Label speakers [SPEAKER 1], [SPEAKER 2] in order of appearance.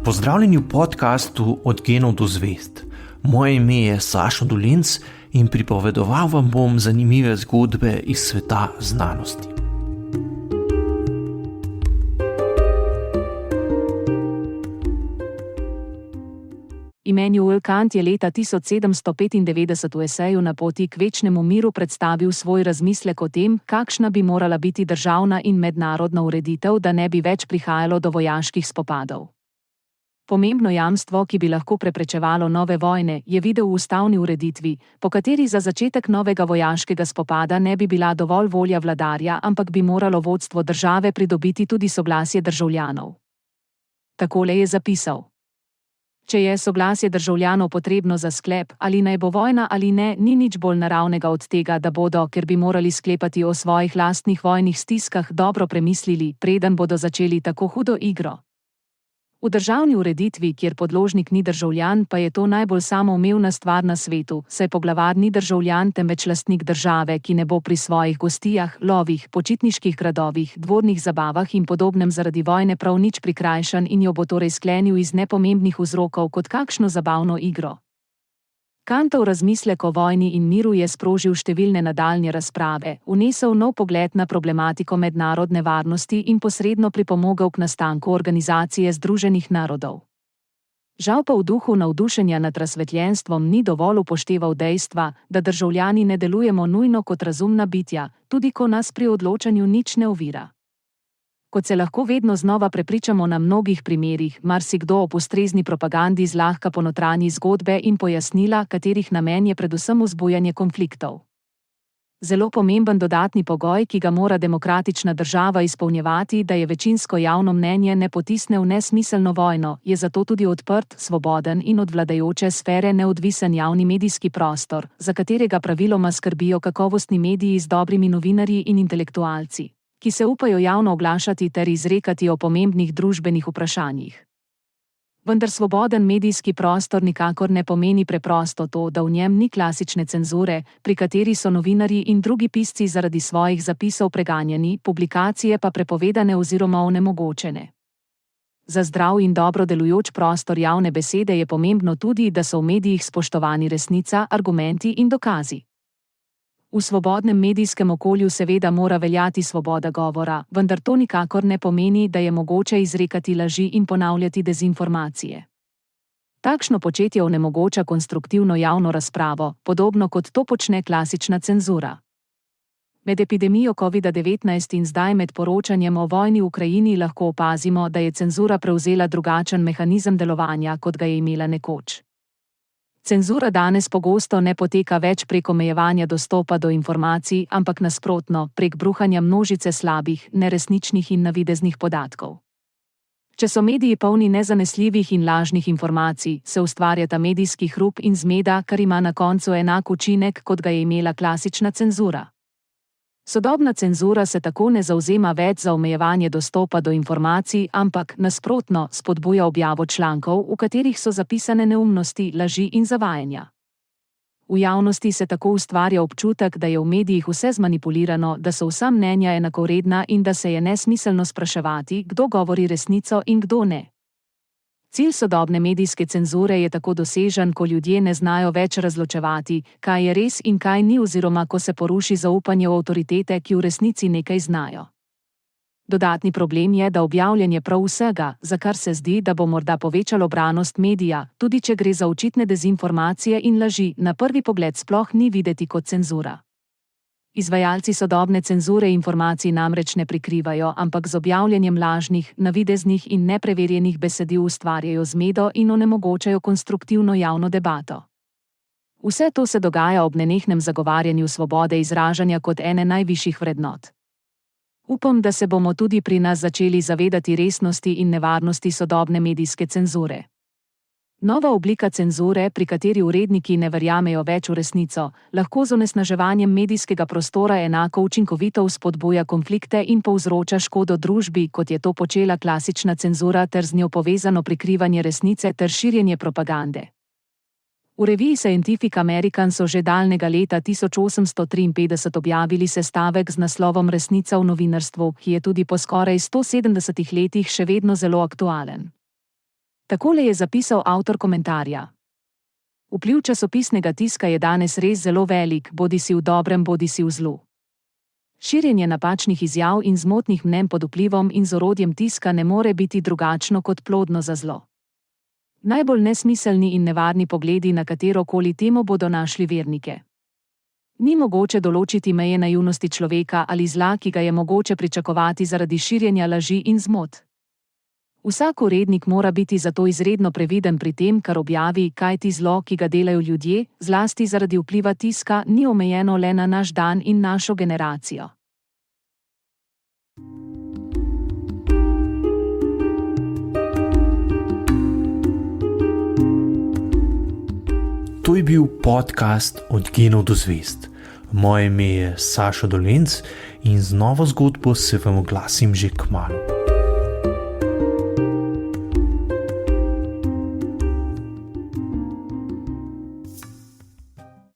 [SPEAKER 1] Pozdravljeni v podkastu Od genov do zvezd. Moje ime je Sašo Dolinc in pripovedoval vam bom zanimive zgodbe iz sveta znanosti.
[SPEAKER 2] Immanuel Kant je leta 1795 v eseju Na poti k večnemu miru predstavil svoj razmislek o tem, kakšna bi morala biti državna in mednarodna ureditev, da ne bi več prihajalo do vojaških spopadov. Pomembno jamstvo, ki bi lahko preprečevalo nove vojne, je videl v ustavni ureditvi, po kateri za začetek novega vojaškega spopada ne bi bila dovolj volja vladarja, ampak bi moralo vodstvo države pridobiti tudi soglasje državljanov. Takole je zapisal: Če je soglasje državljanov potrebno za sklep, ali naj bo vojna ali ne, ni nič bolj naravnega od tega, da bodo, ker bi morali sklepati o svojih lastnih vojnih stiskah, dobro premislili, preden bodo začeli tako hudo igro. V državni ureditvi, kjer podložnik ni državljan, pa je to najbolj samoumevna stvar na svetu, saj poglavar ni državljan, temveč lastnik države, ki ne bo pri svojih gostijah, lovih, počitniških gradovih, dvornih zabavah in podobnem zaradi vojne prav nič prikrajšan in jo bo torej sklenil iz nepomembnih vzrokov kot kakšno zabavno igro. Kantov razmislek o vojni in miru je sprožil številne nadaljnje razprave, vnesel nov pogled na problematiko mednarodne varnosti in posredno pripomogel k nastanku Organizacije Združenih narodov. Žal pa v duhu navdušenja nad razsvetljenstvom ni dovolj upošteval dejstva, da državljani ne delujemo nujno kot razumna bitja, tudi ko nas pri odločanju nič ne ovira. Kot se lahko vedno znova prepričamo na mnogih primerih, marsikdo ob ustrezni propagandi zlahka ponotranji zgodbe in pojasnila, katerih namen je predvsem vzbujanje konfliktov. Zelo pomemben dodatni pogoj, ki ga mora demokratična država izpolnjevati, da je večinsko javno mnenje ne potisne v nesmiselno vojno, je zato tudi odprt, svoboden in od vladajoče sfere neodvisen javni medijski prostor, za katerega praviloma skrbijo kakovostni mediji z dobrimi novinarji in intelektualci, ki se upajo javno oglašati ter izrekati o pomembnih družbenih vprašanjih. Vendar svoboden medijski prostor nikakor ne pomeni preprosto to, da v njem ni klasične cenzure, pri kateri so novinarji in drugi pisci zaradi svojih zapisov preganjani, publikacije pa prepovedane oziroma onemogočene. Za zdrav in dobro delujoč prostor javne besede je pomembno tudi, da so v medijih spoštovani resnica, argumenti in dokazi. V svobodnem medijskem okolju seveda mora veljati svoboda govora, vendar to nikakor ne pomeni, da je mogoče izrekati laži in ponavljati dezinformacije. Takšno početje onemogoča konstruktivno javno razpravo, podobno kot to počne klasična cenzura. Med epidemijo COVID-19 in zdaj med poročanjem o vojni v Ukrajini lahko opazimo, da je cenzura prevzela drugačen mehanizem delovanja, kot ga je imela nekoč. Cenzura danes pogosto ne poteka več prek omejevanja dostopa do informacij, ampak nasprotno, prek bruhanja množice slabih, neresničnih in navideznih podatkov. Če so mediji polni nezanesljivih in lažnih informacij, se ustvarjata medijski hrup in zmeda, kar ima na koncu enak učinek, kot ga je imela klasična cenzura. Sodobna cenzura se tako ne zavzema več za omejevanje dostopa do informacij, ampak, nasprotno, spodbuja objavo člankov, v katerih so zapisane neumnosti, laži in zavajanja. V javnosti se tako ustvarja občutek, da je v medijih vse zmanipulirano, da so vsa mnenja enakovredna in da se je nesmiselno spraševati, kdo govori resnico in kdo ne. Cilj sodobne medijske cenzure je tako dosežen, ko ljudje ne znajo več razločevati, kaj je res in kaj ni, oziroma ko se poruši zaupanje v avtoritete, ki v resnici nekaj znajo. Dodatni problem je, da objavljanje prav vsega, za kar se zdi, da bo morda povečalo branost medija, tudi če gre za očitne dezinformacije in laži, na prvi pogled sploh ni videti kot cenzura. Izvajalci sodobne cenzure informacij namreč ne prikrivajo, ampak z objavljanjem lažnih, navideznih in nepreverjenih besedil ustvarjajo zmedo in onemogočajo konstruktivno javno debato. Vse to se dogaja ob nenehnem zagovarjanju svobode izražanja kot ene najvišjih vrednot. Upam, da se bomo tudi pri nas začeli zavedati resnosti in nevarnosti sodobne medijske cenzure. Nova oblika cenzure, pri kateri uredniki ne verjamejo več v resnico, lahko z onesnaževanjem medijskega prostora enako učinkovito vzpodbuja konflikte in povzroča škodo družbi, kot je to počela klasična cenzura ter z njo povezano prikrivanje resnice ter širjenje propagande. V reviji Scientific American so že daljnega leta 1853 objavili sestavek z naslovom Resnica v novinarstvu, ki je tudi po skoraj 170 letih še vedno zelo aktualen. Takole je zapisal avtor komentarja. Vpliv časopisnega tiska je danes res zelo velik, bodisi v dobrem, bodisi v zlu. Širjenje napačnih izjav in zmotnih mnenj pod vplivom in z orodjem tiska ne more biti drugačno kot plodno za zlo. Najbolj nesmiselni in nevarni pogledi na katerokoli temo bodo našli vernike. Ni mogoče določiti meje naivnosti človeka ali zla, ki ga je mogoče pričakovati zaradi širjenja laži in zmot. Vsak urednik mora biti zato izredno previden pri tem, kar objavi, kajti zlo, ki ga delajo ljudje, zlasti zaradi vpliva tiska, ni omejeno le na naš dan in našo generacijo.
[SPEAKER 1] To je bil podcast Od genov do zvezd. Moje ime je Sašo Dolenc in z novo zgodbo se vam oglasim že kmalu.